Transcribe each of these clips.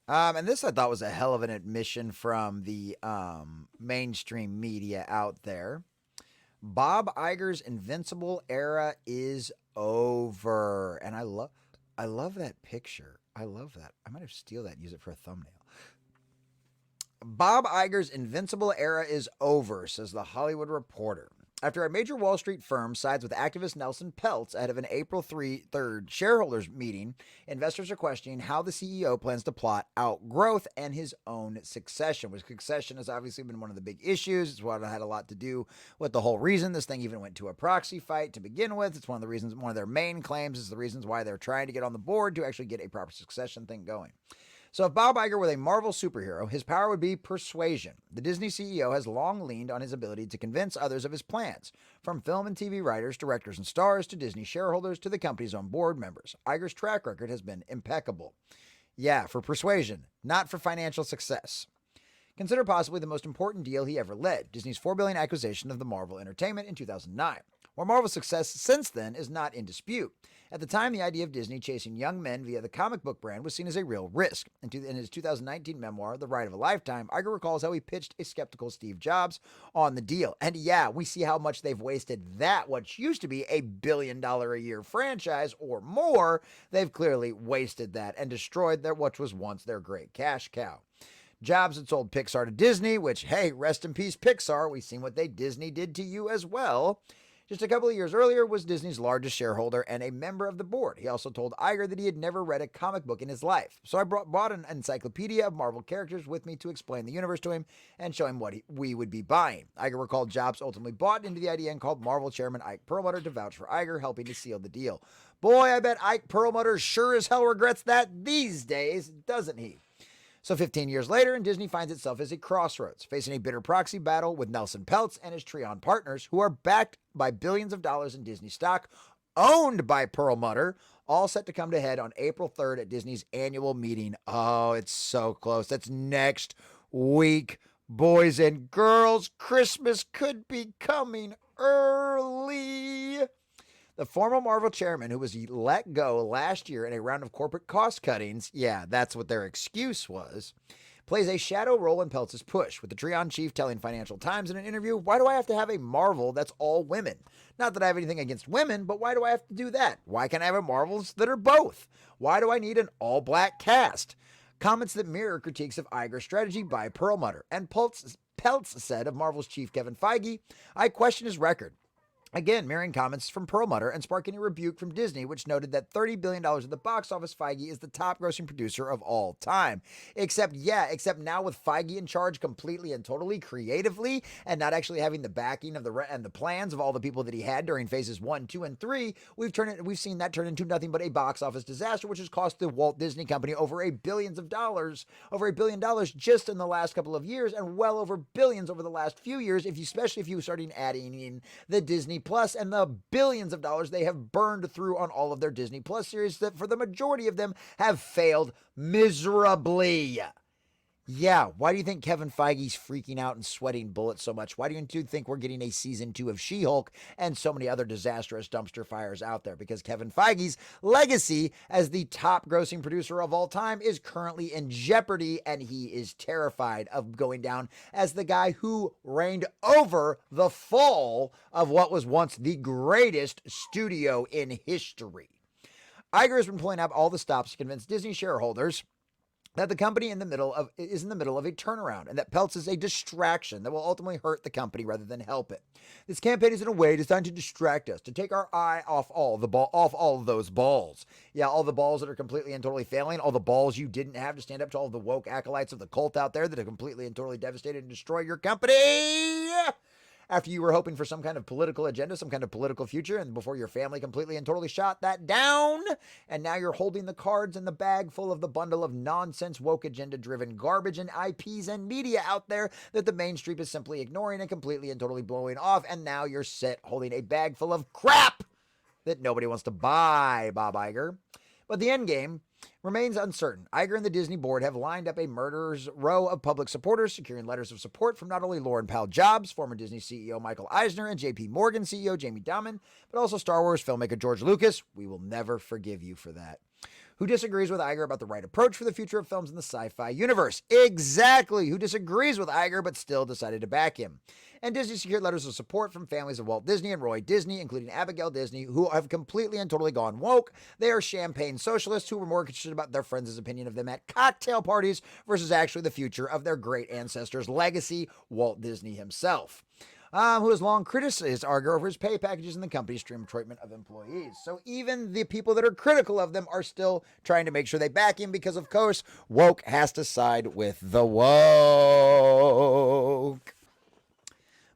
And this I thought was a hell of an admission from the mainstream media out there. Bob Iger's Invincible era is over, and I love that picture. I love that. I might have steal that and use it for a thumbnail. Bob Iger's Invincible era is over, says the Hollywood Reporter. After a major Wall Street firm sides with activist Nelson Peltz ahead of an April 3rd shareholders meeting, investors are questioning how the CEO plans to plot out growth and his own succession, which succession has obviously been one of the big issues. It's what had a lot to do with the whole reason this thing even went to a proxy fight to begin with. It's one of the reasons, one of their main claims is the reasons why they're trying to get on the board to actually get a proper succession thing going. So if Bob Iger were a Marvel superhero, his power would be persuasion. The Disney CEO has long leaned on his ability to convince others of his plans, from film and TV writers, directors, and stars to Disney shareholders to the company's own board members. Iger's track record has been impeccable. Yeah, for persuasion, not for financial success. Consider possibly the most important deal he ever led, Disney's $4 billion acquisition of the Marvel Entertainment in 2009. While Marvel's success since then is not in dispute, at the time the idea of Disney chasing young men via the comic book brand was seen as a real risk. In his 2019 memoir, The Ride of a Lifetime, Iger recalls how he pitched a skeptical Steve Jobs on the deal. And yeah, we see how much they've wasted that, what used to be a $1 billion a year franchise or more. They've clearly wasted that and destroyed what was once their great cash cow. Jobs had sold Pixar to Disney, which, hey, rest in peace, Pixar. We've seen what Disney did to you as well. Just a couple of years earlier was Disney's largest shareholder and a member of the board. He also told Iger that he had never read a comic book in his life. So I bought an encyclopedia of Marvel characters with me to explain the universe to him and show him what we would be buying. Iger recalled Jobs ultimately bought into the idea and called Marvel chairman Ike Perlmutter to vouch for Iger, helping to seal the deal. Boy, I bet Ike Perlmutter sure as hell regrets that these days, doesn't he? So 15 years later, and Disney finds itself as a crossroads, facing a bitter proxy battle with Nelson Peltz and his Trion partners, who are backed by billions of dollars in Disney stock, owned by Perlmutter, all set to come to head on April 3rd at Disney's annual meeting. Oh, it's so close. That's next week. Boys and girls, Christmas could be coming early. The former Marvel chairman, who was let go last year in a round of corporate cost cuttings, yeah, that's what their excuse was, plays a shadow role in Peltz's push, with the Trion chief telling Financial Times in an interview, "Why do I have to have a Marvel that's all women? Not that I have anything against women, but why do I have to do that? Why can't I have a Marvels that are both? Why do I need an all-black cast?" Comments that mirror critiques of Iger's strategy by Perlmutter. And Peltz said of Marvel's chief Kevin Feige, "I question his record." Again, mirroring comments from Perlmutter and sparking a rebuke from Disney, which noted that $30 billion at the box office, Feige is the top grossing producer of all time. Except now with Feige in charge completely and totally creatively and not actually having the backing of the plans of all the people that he had during phases 1, 2, and 3, we've seen that turn into nothing but a box office disaster, which has cost the Walt Disney Company over $1 billion just in the last couple of years, and well over billions over the last few years, especially if you starting adding in the Disney Plus and the billions of dollars they have burned through on all of their Disney Plus series that for the majority of them have failed miserably. Yeah, why do you think Kevin Feige's freaking out and sweating bullets so much? Why do you think we're getting a season 2 of She-Hulk and so many other disastrous dumpster fires out there? Because Kevin Feige's legacy as the top grossing producer of all time is currently in jeopardy, and he is terrified of going down as the guy who reigned over the fall of what was once the greatest studio in history. Iger has been pulling up all the stops to convince Disney shareholders that the company is in the middle of a turnaround, and that Peltz is a distraction that will ultimately hurt the company rather than help it. This campaign is in a way designed to distract us, to take our eye off all of those balls. Yeah, all the balls that are completely and totally failing, all the balls you didn't have to stand up to all of the woke acolytes of the cult out there that have completely and totally devastated and destroyed your company. After you were hoping for some kind of political agenda, some kind of political future, and before your family completely and totally shot that down, and now you're holding the cards in the bag full of the bundle of nonsense, woke agenda-driven garbage and IPs and media out there that the mainstream is simply ignoring and completely and totally blowing off, and now you're holding a bag full of crap that nobody wants to buy, Bob Iger. But the end game remains uncertain. Iger and the Disney board have lined up a murderer's row of public supporters, securing letters of support from not only Lauren Powell Jobs, former Disney CEO Michael Eisner, and JP Morgan CEO Jamie Dimon, but also Star Wars filmmaker George Lucas. We will never forgive you for that. Who disagrees with Iger about the right approach for the future of films in the sci-fi universe? Exactly. Who disagrees with Iger but still decided to back him? And Disney secured letters of support from families of Walt Disney and Roy Disney, including Abigail Disney, who have completely and totally gone woke. They are champagne socialists who were more concerned about their friends' opinion of them at cocktail parties versus actually the future of their great ancestor's legacy, Walt Disney himself. Who has long criticized Iger over his pay packages and the company's treatment of employees. So even the people that are critical of them are still trying to make sure they back him because, of course, woke has to side with the woke.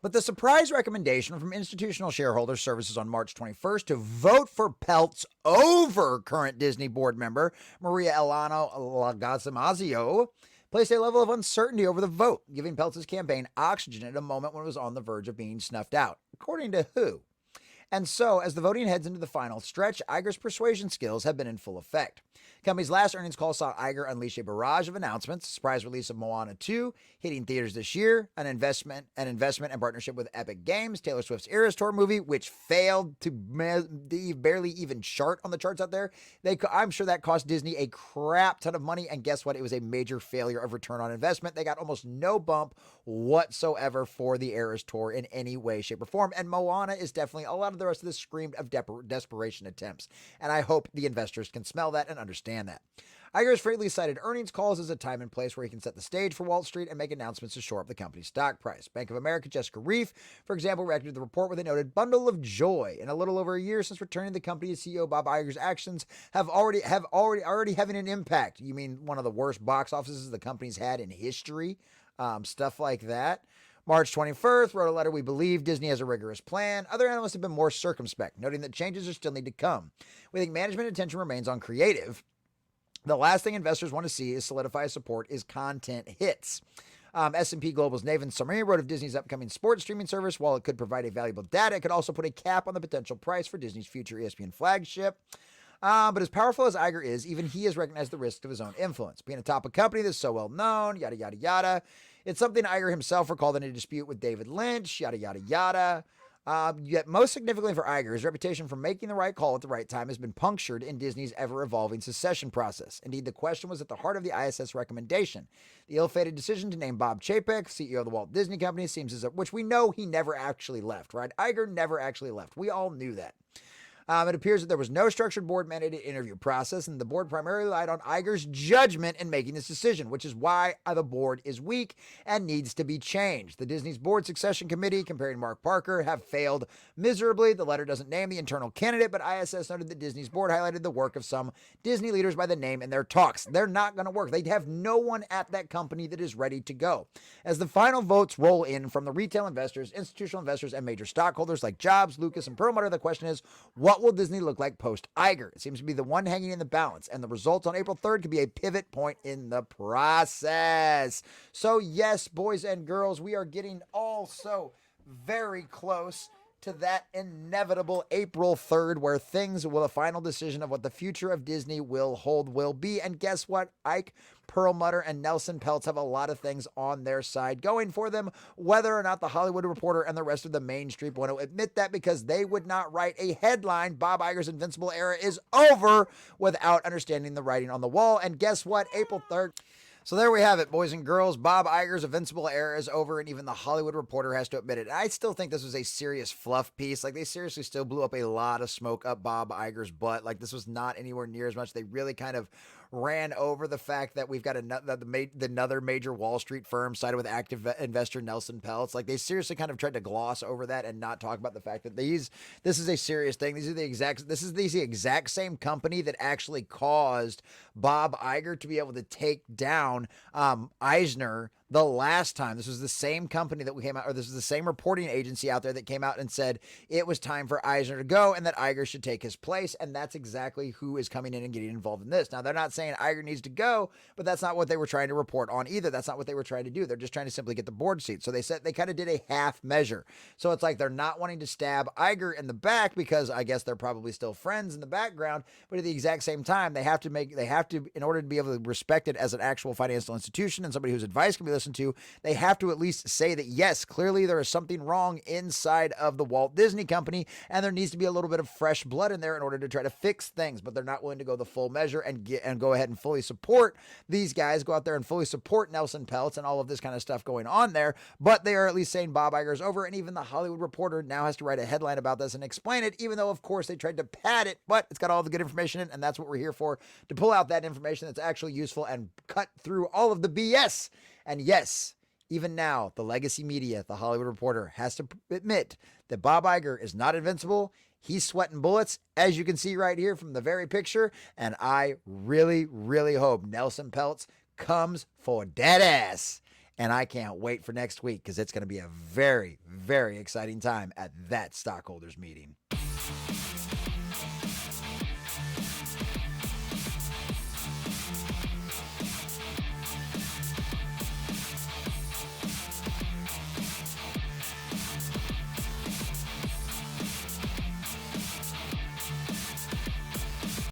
But the surprise recommendation from Institutional Shareholders Services on March 21st to vote for Peltz over current Disney board member Maria Elano Lagazamazio placed a level of uncertainty over the vote, giving Peltz's campaign oxygen at a moment when it was on the verge of being snuffed out. According to who? And so, as the voting heads into the final stretch, Iger's persuasion skills have been in full effect. The company's last earnings call saw Iger unleash a barrage of announcements: surprise release of Moana 2, hitting theaters this year, an investment and partnership with Epic Games, Taylor Swift's Eras Tour movie, which failed to barely even chart on the charts out there. I'm sure that cost Disney a crap ton of money, and guess what? It was a major failure of return on investment. They got almost no bump whatsoever for the Eras Tour in any way, shape, or form, and Moana is definitely, a lot of the rest of this screamed of desperation attempts, and I hope the investors can smell that and understand that. Iger has frequently cited earnings calls as a time and place where he can set the stage for Wall Street and make announcements to shore up the company's stock price. Bank of America Jessica Reif, for example, reacted to the report with a noted bundle of joy. In a little over a year since returning to the company, CEO Bob Iger's actions have already having an impact. You mean one of the worst box offices the company's had in history? Stuff like that. March 21st, wrote a letter: we believe Disney has a rigorous plan. Other analysts have been more circumspect, noting that changes still need to come. We think management attention remains on creative. The last thing investors want to see is solidify support is content hits. S&P Global's Nathan Samir wrote of Disney's upcoming sports streaming service. While it could provide a valuable data, it could also put a cap on the potential price for Disney's future ESPN flagship. But as powerful as Iger is, even he has recognized the risks of his own influence. Being atop a company that's so well known, yada, yada, yada. It's something Iger himself recalled in a dispute with David Lynch, yada, yada, yada. Yet most significantly for Iger, his reputation for making the right call at the right time has been punctured in Disney's ever-evolving succession process. Indeed, the question was at the heart of the ISS recommendation. The ill-fated decision to name Bob Chapek, CEO of the Walt Disney Company, seems as if, which we know he never actually left, right? Iger never actually left. We all knew that. It appears that there was no structured board-mandated interview process, and the board primarily relied on Iger's judgment in making this decision, which is why the board is weak and needs to be changed. The Disney's board succession committee, comparing Mark Parker, have failed miserably. The letter doesn't name the internal candidate, but ISS noted that Disney's board highlighted the work of some Disney leaders by the name in their talks. They're not going to work. They have no one at that company that is ready to go. As the final votes roll in from the retail investors, institutional investors, and major stockholders like Jobs, Lucas, and Perlmutter, the question is, what will Disney look like post-Iger? It seems to be the one hanging in the balance, and the results on April 3rd could be a pivot point in the process. So yes, boys and girls, we are getting also very close to that inevitable April 3rd, where the final decision of what the future of Disney will hold will be. And guess what? Ike Perlmutter and Nelson Peltz have a lot of things on their side going for them, whether or not the Hollywood Reporter and the rest of the mainstream want to admit that, because they would not write a headline, Bob Iger's Invincible era is over, without understanding the writing on the wall. And guess what? April 3rd. So there we have it, boys and girls. Bob Iger's Invincible era is over, and even the Hollywood Reporter has to admit it. I still think this was a serious fluff piece. Like, they seriously still blew up a lot of smoke up Bob Iger's butt. Like, this was not anywhere near as much. They really kind of ran over the fact that we've got another major Wall Street firm sided with active investor Nelson Peltz. Like, they seriously kind of tried to gloss over that and not talk about the fact that this is a serious thing. This is the exact same company that actually caused Bob Iger to be able to take down Eisner the last time. This was the same company that this was the same reporting agency out there that came out and said it was time for Eisner to go and that Iger should take his place. And that's exactly who is coming in and getting involved in this. Now, they're not saying Iger needs to go, but that's not what they were trying to report on either. That's not what they were trying to do. They're just trying to simply get the board seat. So they said they kind of did a half measure. So it's like they're not wanting to stab Iger in the back, because I guess they're probably still friends in the background, but at the exact same time, they have to, in order to be able to respect it as an actual financial institution and somebody whose advice can be listened listen to, they have to at least say that, yes, clearly there is something wrong inside of the Walt Disney Company, and there needs to be a little bit of fresh blood in there in order to try to fix things. But they're not willing to go the full measure and go ahead and fully support these guys, go out there and fully support Nelson Peltz and all of this kind of stuff going on there. But they are at least saying Bob Iger is over, and even the Hollywood Reporter now has to write a headline about this and explain it, even though, of course, they tried to pad it, but it's got all the good information in, and that's what we're here for, to pull out that information that's actually useful and cut through all of the BS. And yes, even now, the legacy media, the Hollywood Reporter, has to admit that Bob Iger is not invincible. He's sweating bullets, as you can see right here from the very picture. And I really, really hope Nelson Peltz comes for that ass. And I can't wait for next week, because it's going to be a very, very exciting time at that stockholders meeting.